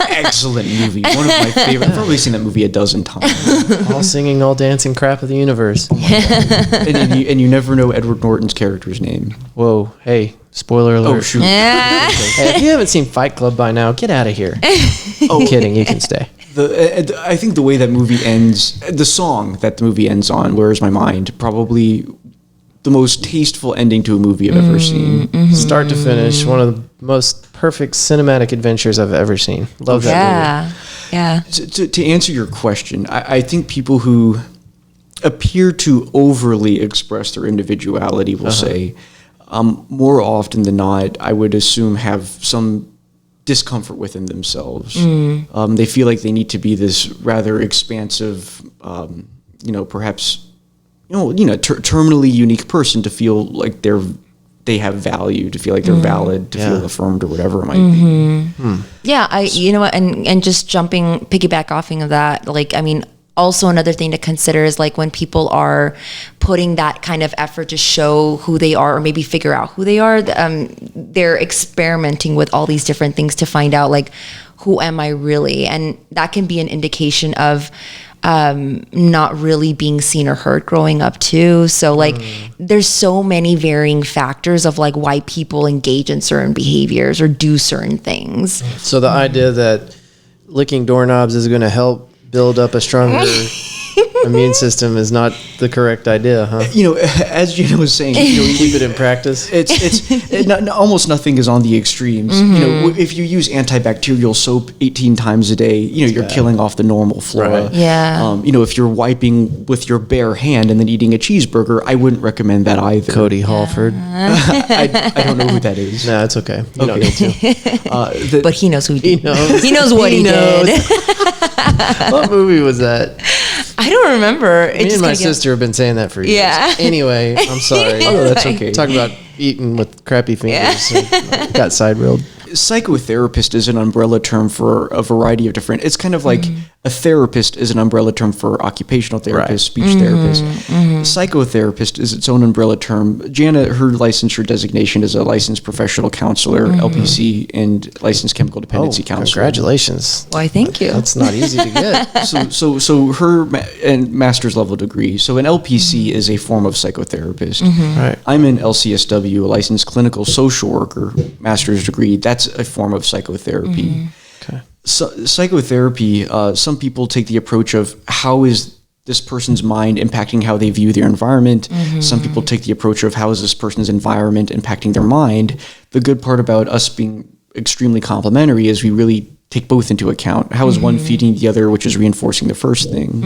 Excellent movie. One of my favorite. I've probably seen that movie a dozen times. All singing, all dancing crap of the universe. and you never know Edward Norton's character's name. Whoa, hey, spoiler alert. Oh, shoot. Yeah. Hey, if you haven't seen Fight Club by now, get out of here. Kidding, you can stay. I think the way that movie ends, the song that the movie ends on, Where Is My Mind, probably the most tasteful ending to a movie I've ever seen. Start to finish, one of the most perfect cinematic adventures I've ever seen. Love that movie. Yeah. To answer your question, I think people who appear to overly express their individuality will say, more often than not, I would assume have some discomfort within themselves. They feel like they need to be this rather expansive, perhaps terminally unique person to feel like they're they have value, to feel like they're valid, to feel affirmed, or whatever it might be. Yeah, you know what, and just piggyback offing of that, like, I mean, also another thing to consider is like when people are putting that kind of effort to show who they are or maybe figure out who they are, they're experimenting with all these different things to find out like, who am I really? And that can be an indication of not really being seen or heard growing up too. So like there's so many varying factors of like why people engage in certain behaviors or do certain things. So the idea that licking doorknobs is going to help build up a stronger immune system is not the correct idea, huh? You know, as Jana was saying, you know, keep it in practice. Almost nothing is on the extremes. You know, if you use antibacterial soap 18 times a day, you know, you're killing off the normal flora. Right. Yeah. You know, if you're wiping with your bare hand and then eating a cheeseburger, I wouldn't recommend that either. Cody Halford. I don't know who that is. No, it's okay. You don't need to. But he knows who he did. knows. He knows what he did. What movie was that? I don't remember. Me and my sister have been saying that for years. Yeah. Anyway, I'm sorry. Oh, that's okay. Talk about eating with crappy fingers. Yeah. Got side-railed. Psychotherapist is an umbrella term for a variety of different. It's kind of like a therapist is an umbrella term for occupational therapist, speech therapist. Psychotherapist is its own umbrella term. Jana, her licensure designation is a licensed professional counselor, LPC, and licensed chemical dependency counselor. Congratulations. Why, thank you. That's not easy to get. So her and master's level degree. So an LPC is a form of psychotherapist. Right. I'm an LCSW, a licensed clinical social worker, master's degree. That's a form of psychotherapy. Okay. So, psychotherapy, some people take the approach of how is this person's mind impacting how they view their environment. Some people take the approach of how is this person's environment impacting their mind. The good part about us being extremely complementary is we really take both into account. How is one feeding the other, which is reinforcing the first thing.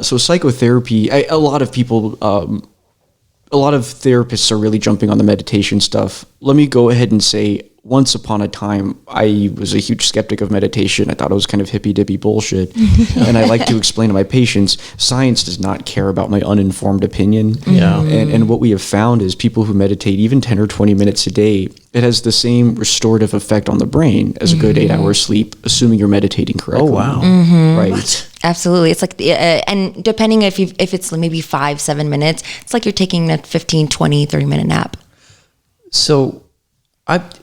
So psychotherapy, a lot of people, a lot of therapists are really jumping on the meditation stuff. Let me go ahead and say, once upon a time, I was a huge skeptic of meditation. I thought it was kind of hippy-dippy bullshit. And I like to explain to my patients, science does not care about my uninformed opinion. Yeah. And what we have found is people who meditate even 10 or 20 minutes a day, it has the same restorative effect on the brain as a good 8 hours sleep, assuming you're meditating correctly. Oh, wow. Right. What? Absolutely. It's like, and depending if it's maybe 5-7 minutes, it's like you're taking a 15, 20, 30-minute nap. So I've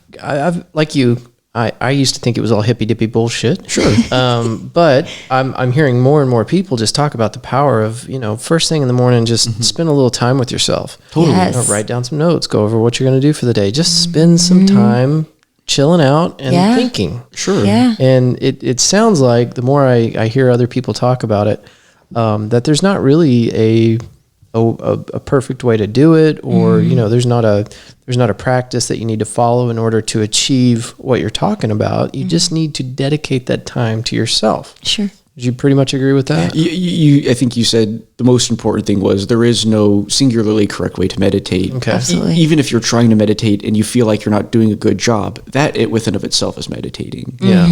like you, I used to think it was all hippy dippy bullshit. Sure. But I'm hearing more and more people just talk about the power of, you know, first thing in the morning, just spend a little time with yourself. Totally. Yes. You know, write down some notes, go over what you're going to do for the day. Just spend some time chilling out and thinking. Sure. Yeah. And it sounds like the more I hear other people talk about it, that there's not really a perfect way to do it, or you know, there's not a practice that you need to follow in order to achieve what you're talking about. You just need to dedicate that time to yourself. Sure. Did you pretty much agree with that? I think you said the most important thing was there is no singularly correct way to meditate. Okay. Absolutely. Even if you're trying to meditate and you feel like you're not doing a good job, that within of itself is meditating. Yeah.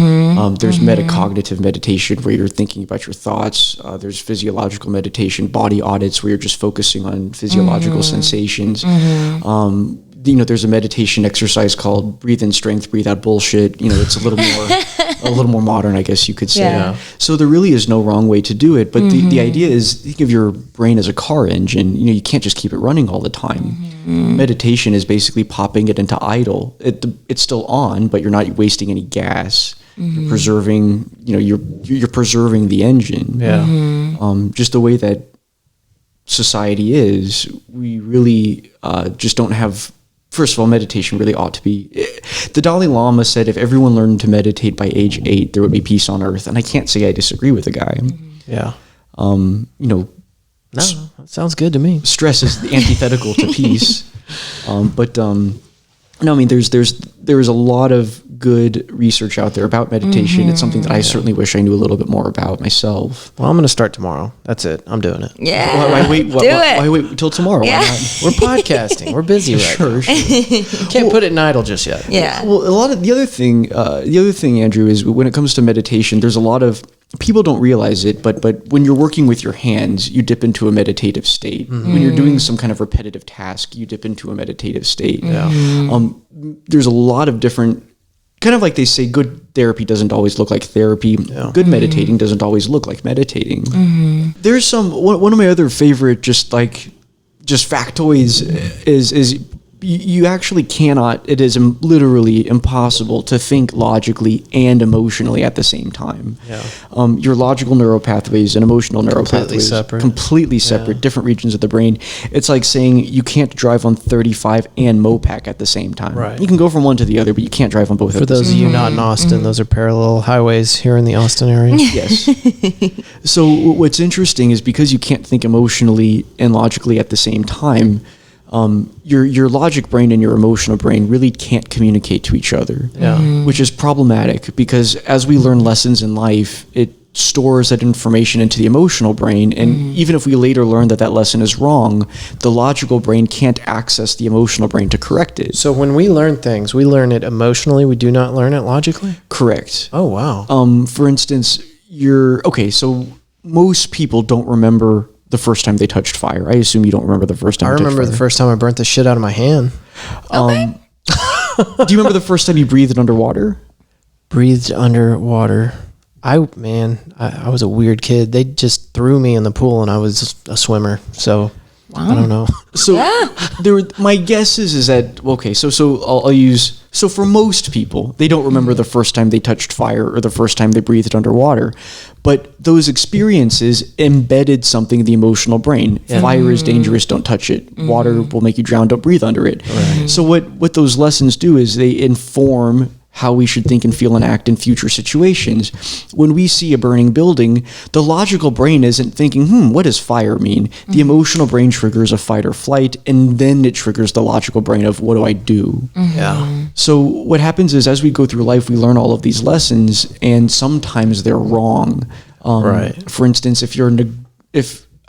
There's metacognitive meditation where you're thinking about your thoughts. There's physiological meditation, body audits where you're just focusing on physiological sensations. You know, there's a meditation exercise called breathe in strength, breathe out bullshit. You know, it's a little more modern, I guess you could say. Yeah. So there really is no wrong way to do it. But the idea is, think of your brain as a car engine. You know, you can't just keep it running all the time. Meditation is basically popping it into idle. It's still on, but you're not wasting any gas. You're preserving, you know, you're preserving the engine. Yeah. Just the way that society is, we really just don't have. First of all, meditation really ought to be. The Dalai Lama said if everyone learned to meditate by age 8, there would be peace on earth. And I can't say I disagree with the guy. Yeah. You know, No, that sounds good to me. stress is the antithetical to peace. No, I mean, there's a lot of good research out there about meditation. It's something that I certainly wish I knew a little bit more about myself. Well, I'm going to start tomorrow. That's it. I'm doing it. Yeah. Why wait? Why wait until tomorrow? Yeah. Why not? We're podcasting. We're busy right now. Sure. Can't put it in idle just yet. Yeah. Well, a lot of the other thing, Andrew, is when it comes to meditation, there's a lot of people don't realize it, but when you're working with your hands, you dip into a meditative state. When you're doing some kind of repetitive task, you dip into a meditative state. There's a lot of different, kind of like they say, good therapy doesn't always look like therapy. Good meditating doesn't always look like meditating. There's one of my other favorite just factoids is you actually cannot, it is literally impossible to think logically and emotionally at the same time. Your logical neural pathways and emotional neural pathways completely separate, different regions of the brain. It's like saying you can't drive on 35 and Mopac at the same time. You can go from one to the other, but you can't drive on both. For those of you not in Austin, those are parallel highways here in the Austin area. Yes. So what's interesting is because you can't think emotionally and logically at the same time, your logic brain and your emotional brain really can't communicate to each other, which is problematic because as we learn lessons in life, it stores that information into the emotional brain. And even if we later learn that lesson is wrong, the logical brain can't access the emotional brain to correct it. So when we learn things, we learn it emotionally. We do not learn it logically? Correct. Oh, wow. For instance, so most people don't remember the first time they touched fire. I assume you don't remember the first time. I remember the first time I burnt the shit out of my hand. Do you remember the first time you breathed underwater? Breathed underwater. I was a weird kid. They just threw me in the pool and I was a swimmer. So I don't know. So my guess is that, okay, so I'll use, so for most people, they don't remember the first time they touched fire or the first time they breathed underwater, but those experiences embedded something in the emotional brain. Fire is dangerous, don't touch it. Water will make you drown, don't breathe under it. So what those lessons do is they inform how we should think and feel and act in future situations. When we see a burning building, the logical brain isn't thinking, what does fire mean? The emotional brain triggers a fight or flight, and then it triggers the logical brain of what do I do? So what happens is as we go through life, we learn all of these lessons, and sometimes they're wrong. For instance, if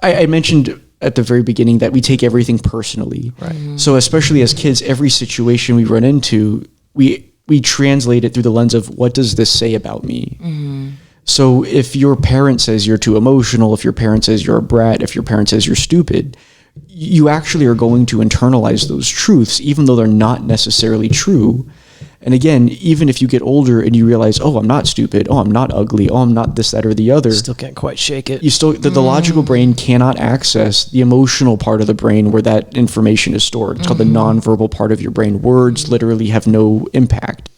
I mentioned at the very beginning that we take everything personally. So especially as kids, every situation we run into, we translate it through the lens of what does this say about me? So if your parent says you're too emotional, if your parent says you're a brat, if your parent says you're stupid, you actually are going to internalize those truths, even though they're not necessarily true. And again, even if you get older and you realize, I'm not stupid, I'm not ugly, I'm not this, that, or the other. Still can't quite shake it. You still, the logical brain cannot access the emotional part of the brain where that information is stored. It's called the nonverbal part of your brain. Words literally have no impact.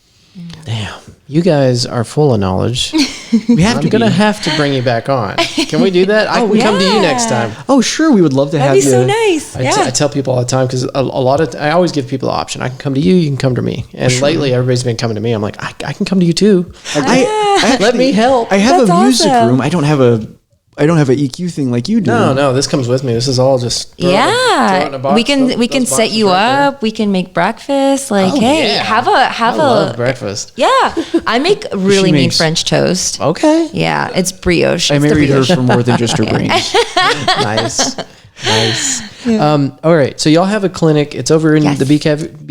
Damn. You guys are full of knowledge. I'm going to have to bring you back on. Can we do that? I can come to you next time. Oh, sure. We would love to have you. That'd be so nice. I tell people all the time because I always give people the option. I can come to you. You can come to me. And lately, everybody's been coming to me. I'm like, I can come to you too. Let me help. I have a music room. I don't have an EQ thing like you do. No, this comes with me. This is all just throw it in a box. We can set you up. We can make breakfast. Have I love breakfast. Yeah, I make really mean French toast. Okay. Yeah, it's brioche. I married her for more than just her brains. Nice. All right. So y'all have a clinic. It's over in the Bee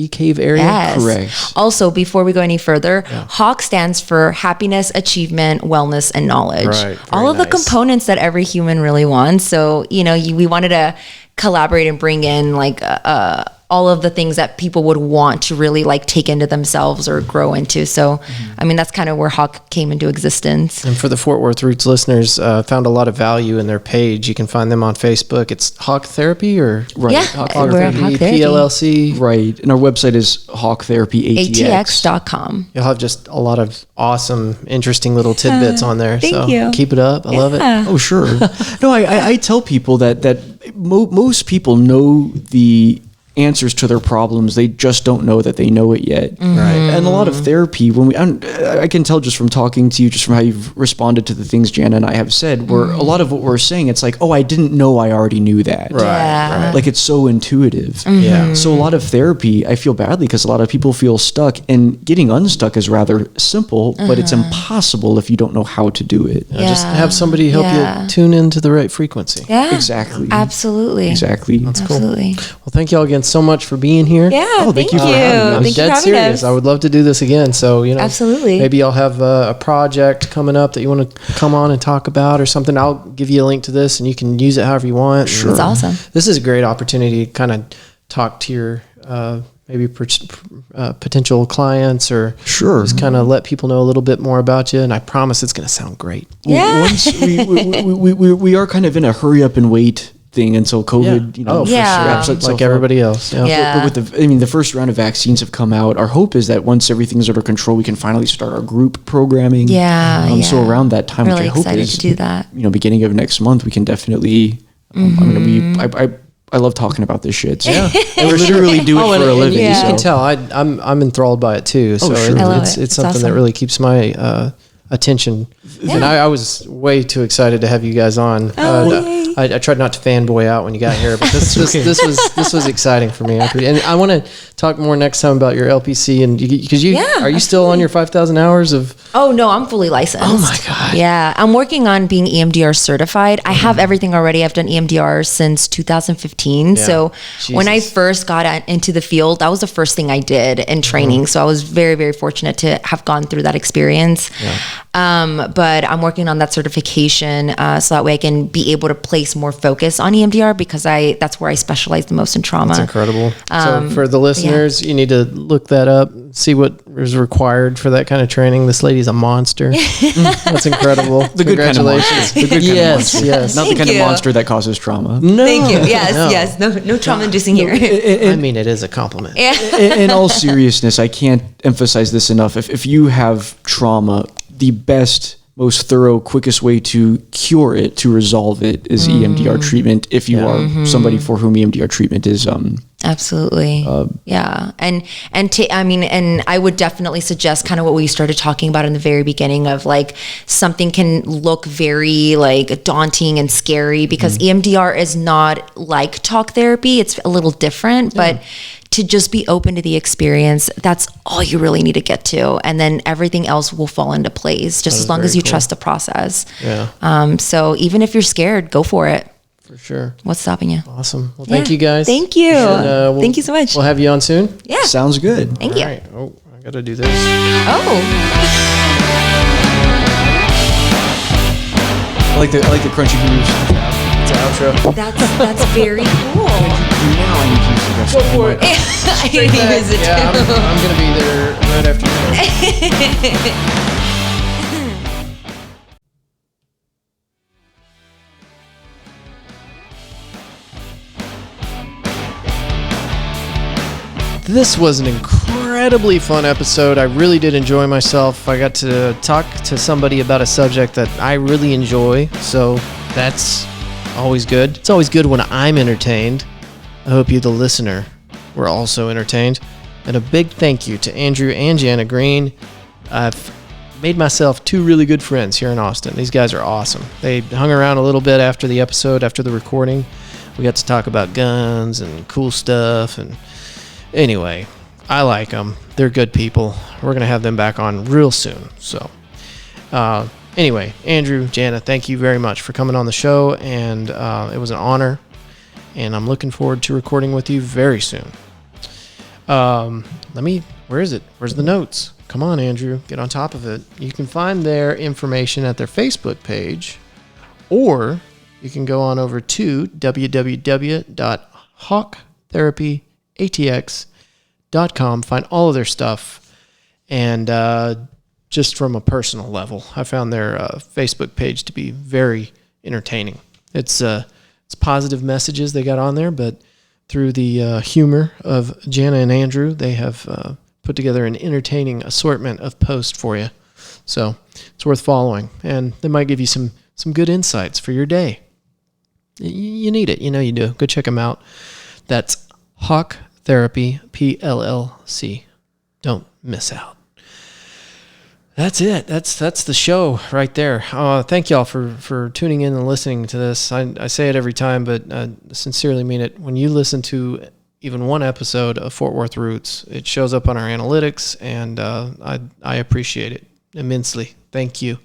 Cave area. Yes. Correct. Also, before we go any further, HAWK stands for happiness, achievement, wellness, and knowledge. Right. All of the components that every human really wants. So, we wanted to collaborate and bring in all of the things that people would want to really take into themselves or grow into. So, that's kind of where HAWK came into existence. And for the Fort Worth Roots listeners, found a lot of value in their page. You can find them on Facebook. It's HAWK Therapy or HAWK Therapy PLLC. Right. And our website is hawktherapy.atx.com. You'll have just a lot of awesome, interesting little tidbits on there. Thank you. Keep it up. I love it. Oh, sure. No, I tell people that most people know the answers to their problems. They just don't know that they know it yet. Right. And a lot of therapy, I can tell just from talking to you, just from how you've responded to the things Jana and I have said, where a lot of what we're saying, it's like, I didn't know I already knew that. Right. Like it's so intuitive. Yeah. So a lot of therapy, I feel badly because a lot of people feel stuck, and getting unstuck is rather simple, but it's impossible if you don't know how to do it. Just have somebody help you tune into the right frequency. Yeah. Exactly. Absolutely. Exactly. That's cool. Absolutely. Well, thank you all again again so much for being here. Yeah, thank you. I'm dead serious. I would love to do this again. So, absolutely. Maybe I'll have a project coming up that you want to come on and talk about or something. I'll give you a link to this and you can use it however you want. Sure. That's awesome. This is a great opportunity to kind of talk to your maybe potential clients or just kind of let people know a little bit more about you. And I promise it's going to sound great. Yeah. Once we are kind of in a hurry up and wait thing until COVID, for sure. Like everybody else. Yeah. But the first round of vaccines have come out. Our hope is that once everything's under control, we can finally start our group programming. So around that time, really which I hope excited is to do that. Beginning of next month, we can definitely. I love talking about this shit. So I literally do it for a living. You can tell I'm enthralled by it too. So I love it. It's something that really keeps my attention. Yeah. And I was way too excited to have you guys on. I tried not to fanboy out when you got here, but this was exciting for me. And I want to talk more next time about your LPC and because are you still on your 5,000 hours of? Oh no, I'm fully licensed. Oh my God. Yeah, I'm working on being EMDR certified. I have everything already. I've done EMDR since 2015. Yeah. So when I first got into the field, that was the first thing I did in training. So I was very, very fortunate to have gone through that experience. Yeah. But I'm working on that certification so that way I can be able to place more focus on EMDR because that's where I specialize the most in trauma. That's incredible. So for the listeners, you need to look that up, see what is required for that kind of training. This lady's a monster. That's incredible. The good kind of monster. The good kind of monster. Yes. Not the kind of monster that causes trauma. No. Thank you. Yes. No trauma inducing here. I mean, it is a compliment. Yeah. In all seriousness, I can't emphasize this enough. If you have trauma, the best, most thorough, quickest way to cure it, to resolve it, is EMDR treatment. If you are somebody for whom EMDR treatment is absolutely and I would definitely suggest kind of what we started talking about in the very beginning of like something can look very like daunting and scary because EMDR is not like talk therapy. It's a little different, but to just be open to the experience, that's all you really need to get to. And then everything else will fall into place just as long as you trust the process. Yeah. So even if you're scared, go for it. For sure. What's stopping you? Awesome. Well, thank you guys. Thank you. And, thank you so much. We'll have you on soon. Yeah. Sounds good. Thank you. All right. Oh, I got to do this. Oh. I like the crunchy grooves. It's an outro. That's very cool. Now I need to use the rest Go for it. I need to use it Yeah, too. I'm going to be there right after you. This was an incredibly fun episode. I really did enjoy myself. I got to talk to somebody about a subject that I really enjoy, so that's always good. It's always good when I'm entertained. I hope you, the listener, were also entertained. And a big thank you to Andrew and Jana Green. I've made myself two really good friends here in Austin. These guys are awesome. They hung around a little bit after the episode, after the recording. We got to talk about guns and cool stuff, and anyway, I like them. They're good people. We're going to have them back on real soon. So, anyway, Andrew, Jana, thank you very much for coming on the show. And it was an honor. And I'm looking forward to recording with you very soon. Where is it? Where's the notes? Come on, Andrew. Get on top of it. You can find their information at their Facebook page. Or you can go on over to www.hawktherapyatx.com, find all of their stuff. And just from a personal level, I found their Facebook page to be very entertaining. It's positive messages they got on there, but through the humor of Jana and Andrew, they have put together an entertaining assortment of posts for you. So it's worth following, and they might give you some good insights for your day. You need it. You know you do. Go check them out. That's HAWK Therapy PLLC. Don't miss out. That's it. That's the show right there. Thank y'all for tuning in and listening to this. I say it every time, but I sincerely mean it. When you listen to even one episode of Fort Worth Roots, it shows up on our analytics, and I appreciate it immensely. Thank you.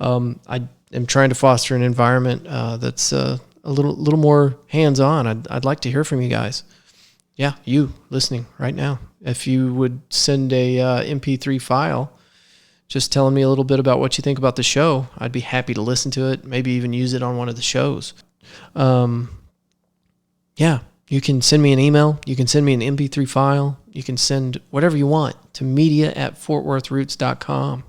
I am trying to foster an environment that's a little more hands-on. I'd like to hear from you guys. Yeah, you listening right now. If you would send a MP3 file just telling me a little bit about what you think about the show, I'd be happy to listen to it, maybe even use it on one of the shows. Yeah, you can send me an email. You can send me an MP3 file. You can send whatever you want to media@fortworthroots.com.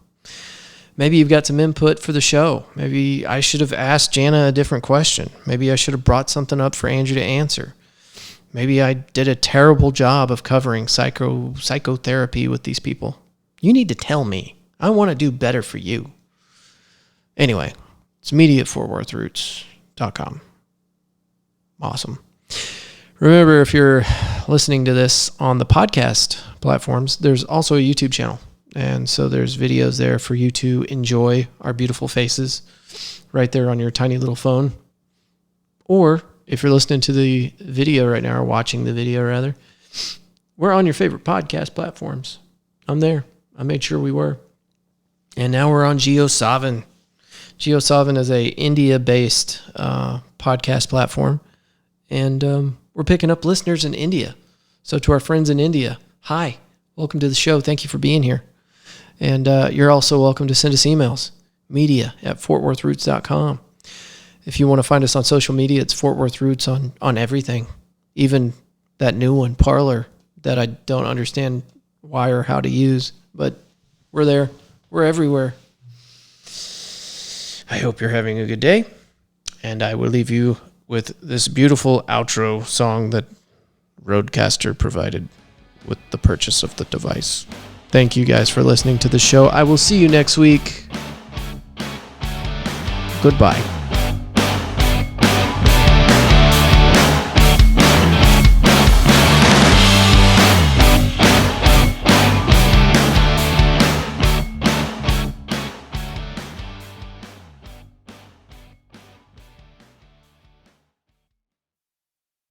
Maybe you've got some input for the show. Maybe I should have asked Jana a different question. Maybe I should have brought something up for Andrew to answer. Maybe I did a terrible job of covering psychotherapy with these people. You need to tell me. I want to do better for you. Anyway, it's media@fortworthroots.com. Awesome. Remember, if you're listening to this on the podcast platforms, there's also a YouTube channel. And so there's videos there for you to enjoy our beautiful faces right there on your tiny little phone. Or if you're listening to the video right now, or watching the video rather, we're on your favorite podcast platforms. I'm there. I made sure we were. And now we're on JioSaavn. JioSaavn is a India-based podcast platform. And we're picking up listeners in India. So to our friends in India, hi, welcome to the show. Thank you for being here. And you're also welcome to send us emails, media@fortworthroots.com. If you want to find us on social media, it's Fort Worth Roots on everything, even that new one, Parler, that I don't understand why or how to use, but we're there. We're everywhere. I hope you're having a good day, and I will leave you with this beautiful outro song that Rodecaster provided with the purchase of the device. Thank you guys for listening to the show. I will see you next week. Goodbye.